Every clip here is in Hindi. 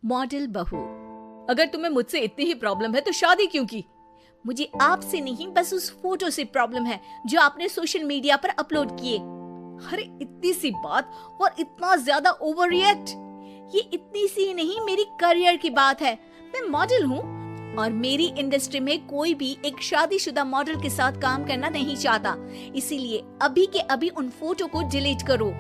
मॉडल बहू। अगर तुम्हें मुझसे इतनी ही प्रॉब्लम है तो शादी क्यों की? मुझे आपसे नहीं, बस उस फोटो से प्रॉब्लम है जो आपने सोशल मीडिया पर अपलोड किए। अरे इतनी सी बात और इतना ज्यादा ओवर रिएक्ट। ये इतनी सी नहीं, मेरी करियर की बात है। मैं मॉडल हूँ और मेरी इंडस्ट्री में कोई भी एक शादीशुदा मॉडल के साथ काम करना नहीं चाहता। इसीलिए अभी के अभी उन फोटो को डिलीट करो।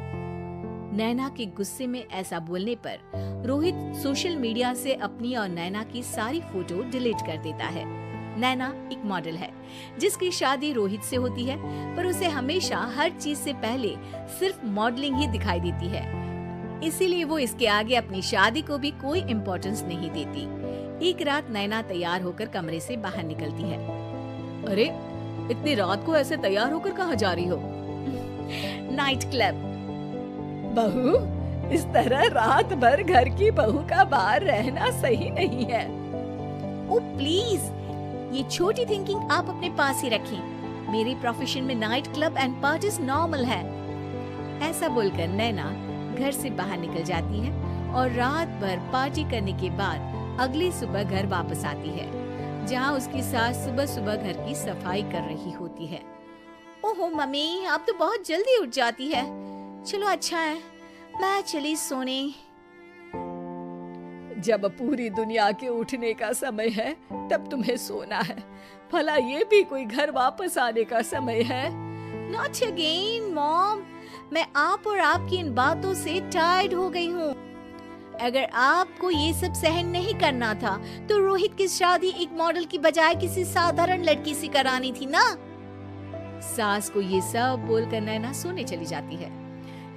नैना के गुस्से में ऐसा बोलने पर रोहित सोशल मीडिया से अपनी और नैना की सारी फोटो डिलीट कर देता है। नैना एक मॉडल है जिसकी शादी रोहित से होती है, पर उसे हमेशा हर चीज से पहले सिर्फ मॉडलिंग ही दिखाई देती है। इसीलिए वो इसके आगे अपनी शादी को भी कोई इम्पोर्टेंस नहीं देती। एक रात नैना तैयार होकर कमरे से बाहर निकलती है। अरे इतनी रात को ऐसे तैयार होकर कहाँ जा रही हो? Night club. बहू, इस तरह रात भर घर की बहू का बाहर रहना सही नहीं है। ओ प्लीज, ये छोटी थिंकिंग आप अपने पास ही रखें। मेरे प्रोफेशन में night club and parties normal है। ऐसा बोलकर नैना घर से बाहर निकल जाती है और रात भर पार्टी करने के बाद अगली सुबह घर वापस आती है, जहाँ उसकी सास सुबह सुबह घर की सफाई कर रही होती है। ओहो मम्मी, आप तो बहुत जल्दी उठ जाती है। चलो अच्छा है, मैं चली सोने। जब पूरी दुनिया के उठने का समय है तब तुम्हें सोना है। भला ये भी कोई घर वापस आने का समय है? Not again, mom. मैं आप और आपकी इन बातों से टायर्ड हो गई हूँ। अगर आपको ये सब सहन नहीं करना था तो रोहित की शादी एक मॉडल की बजाय किसी साधारण लड़की से करानी थी ना। सास को ये सब बोलकर नैना सोने चली जाती है,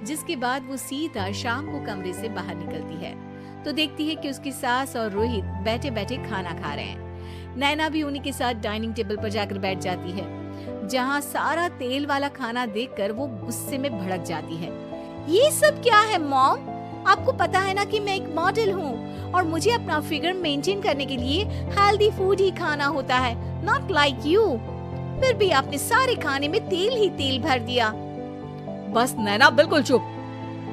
जिसके बाद वो सीधा शाम को कमरे से बाहर निकलती है तो देखती है कि उसकी सास और रोहित बैठे बैठे खाना खा रहे हैं। नैना भी उन्हीं के साथ डाइनिंग टेबल पर जाकर बैठ जाती है, जहाँ सारा तेल वाला खाना देखकर वो गुस्से में भड़क जाती है। ये सब क्या है मॉम? आपको पता है ना कि मैं एक मॉडल हूँ और मुझे अपना फिगर मेंटेन करने के लिए हेल्दी फूड ही खाना होता है, नॉट लाइक यू। फिर भी आपने सारे खाने में तेल ही तेल भर दिया। बस नैना, बिल्कुल चुप।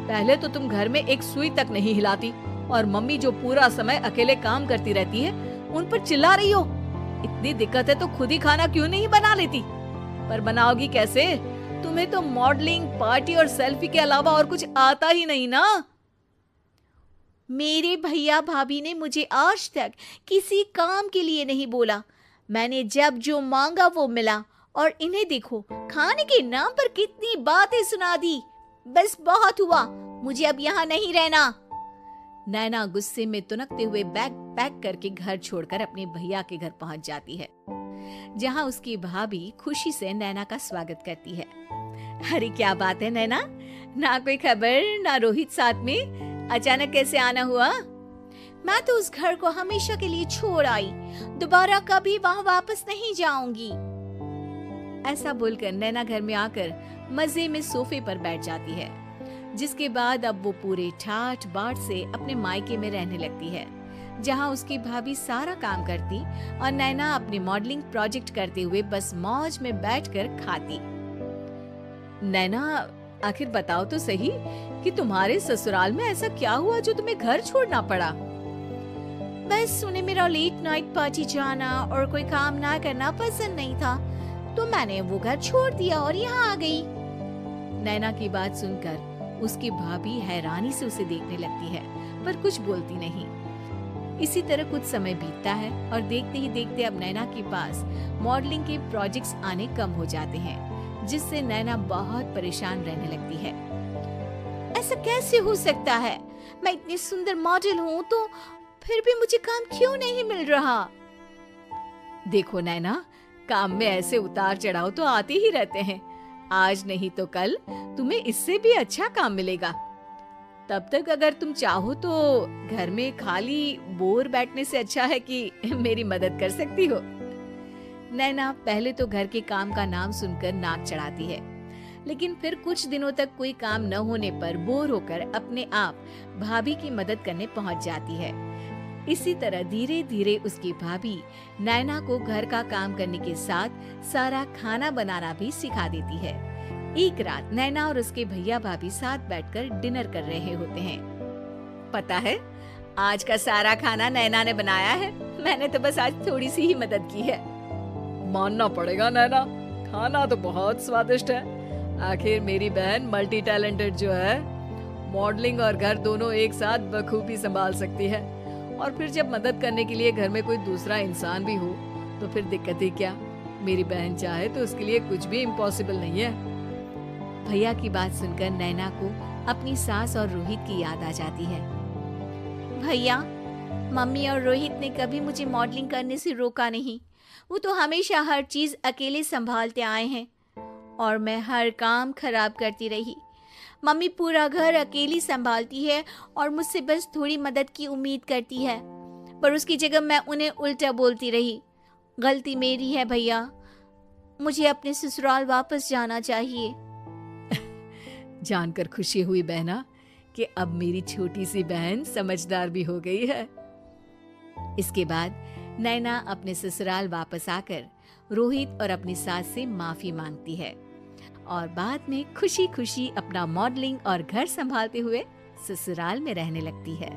पहले तो तुम घर में एक सुई तक नहीं हिलाती और मम्मी जो पूरा समय अकेले काम करती रहती है उन पर चिल्ला रही हो। इतनी दिक्कत है तो खुद ही खाना क्यों नहीं बना लेती? पर बनाओगी कैसे? तुम्हें तो मॉडलिंग, पार्टी और सेल्फी के अलावा और कुछ आता ही नहीं ना। मेरे भैया भाभी ने मुझे आज तक किसी काम के लिए नहीं बोला। मैंने जब जो मांगा वो मिला और इन्हें देखो, खाने के नाम पर कितनी बातें सुना दी। बस बहुत हुआ, मुझे अब यहाँ नहीं रहना। नैना गुस्से में तुनकते हुए बैग पैक करके घर छोड़कर अपने भैया के घर पहुंच जाती है, जहां उसकी भाभी खुशी से नैना का स्वागत करती है। अरे क्या बात है नैना, ना कोई खबर ना रोहित साथ में, अचानक कैसे आना हुआ? मैं तो उस घर को हमेशा के लिए छोड़ आई, दोबारा कभी वहां वापस नहीं जाऊंगी। ऐसा बोलकर नैना घर में आकर मजे में सोफे पर बैठ जाती है, जिसके बाद अब वो पूरे ठाठ बाट से अपने मायके में रहने लगती है, जहां उसकी भाभी सारा काम करती और नैना अपनी मॉडलिंग प्रोजेक्ट करते हुए बस मौज में बैठकर खाती। नैना, आखिर बताओ तो सही कि तुम्हारे ससुराल में ऐसा क्या हुआ जो तुम्हें घर छोड़ना पड़ा? बस उन्हें मेरा लेट नाइट पार्टी जाना और कोई काम ना करना पसंद नहीं था, तो मैंने वो घर छोड़ दिया और यहाँ आ गई। नैना की बात सुनकर उसकी भाभी हैरानी से उसे देखने लगती है, पर कुछ बोलती नहीं। इसी तरह कुछ समय बीतता है और देखते ही देखते अब नैना के पास मॉडलिंग के प्रोजेक्ट्स आने कम हो जाते हैं, जिससे नैना बहुत परेशान रहने लगती है। ऐसा कैसे हो सकता है? मैं इतनी सुंदर मॉडल हूँ तो फिर भी मुझे काम क्यों नहीं मिल रहा? देखो नैना, काम में ऐसे उतार चढ़ाव तो आते ही रहते हैं। आज नहीं तो कल तुम्हें इससे भी अच्छा काम मिलेगा। तब तक अगर तुम चाहो तो घर में खाली बोर बैठने से अच्छा है कि मेरी मदद कर सकती हो। नैना पहले तो घर के काम का नाम सुनकर नाक चढ़ाती है, लेकिन फिर कुछ दिनों तक कोई काम न होने पर बोर होकर अपने आप भाभी की मदद करने पहुंच जाती है। इसी तरह धीरे धीरे उसकी भाभी नैना को घर का काम करने के साथ सारा खाना बनाना भी सिखा देती है। एक रात नैना और उसके भैया भाभी साथ बैठकर डिनर कर रहे होते हैं। पता है, आज का सारा खाना नैना ने बनाया है, मैंने तो बस आज थोड़ी सी ही मदद की है। मानना पड़ेगा नैना, खाना तो बहुत स्वादिष्ट है। आखिर मेरी बहन मल्टी टैलेंटेड जो है, मॉडलिंग और घर दोनों एक साथ बखूबी संभाल सकती है। और फिर जब मदद करने के लिए घर में कोई दूसरा इंसान भी हो तो फिर दिक्कत ही क्या। मेरी बहन चाहे तो उसके लिए कुछ भी इम्पॉसिबल नहीं है। भैया की बात सुनकर नैना को अपनी सास और रोहित की याद आ जाती है। भैया, मम्मी और रोहित ने कभी मुझे मॉडलिंग करने से रोका नहीं। वो तो हमेशा हर चीज अकेले संभालते आए हैं और मैं हर काम खराब करती रही। मम्मी पूरा घर अकेली संभालती है और मुझसे बस थोड़ी मदद की उम्मीद करती है, पर उसकी जगह मैं उन्हें उल्टा बोलती रही। गलती मेरी है भैया, मुझे अपने ससुराल वापस जाना चाहिए। जानकर खुशी हुई बहना कि अब मेरी छोटी सी बहन समझदार भी हो गई है। इसके बाद नैना अपने ससुराल वापस आकर रोहित और अपनी सास से माफी मांगती है और बाद में खुशी खुशी अपना मॉडलिंग और घर संभालते हुए ससुराल में रहने लगती है।